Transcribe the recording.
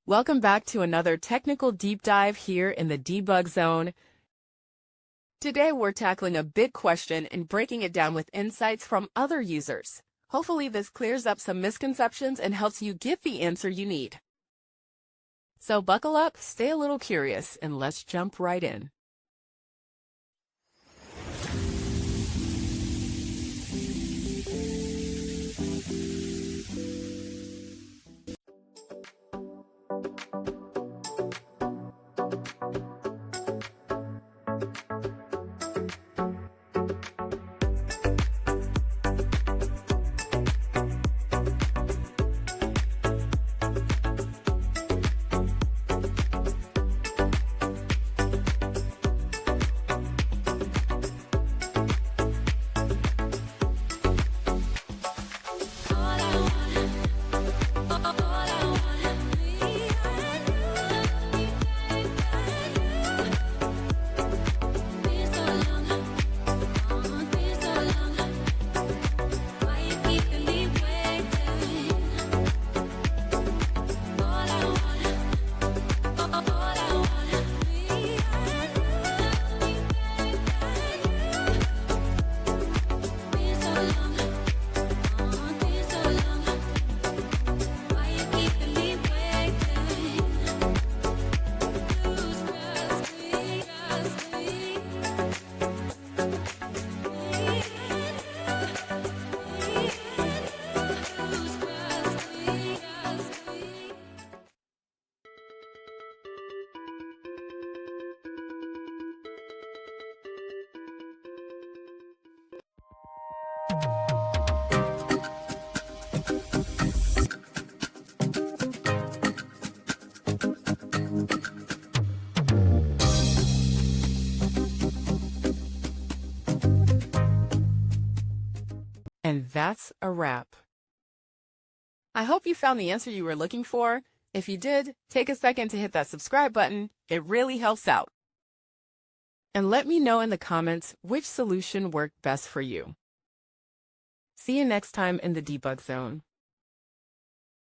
Welcome back to another technical deep dive here in the debug zone. Today we're tackling a big question and breaking it down with insights from other users. Hopefully this clears up some misconceptions and helps you get the answer you need. So buckle up, stay a little curious, and let's jump right in. And that's a wrap. I hope you found the answer you were looking for. If you did, take a second to hit that subscribe button. It really helps out. And let me know in the comments which solution worked best for you. See you next time in the debug zone.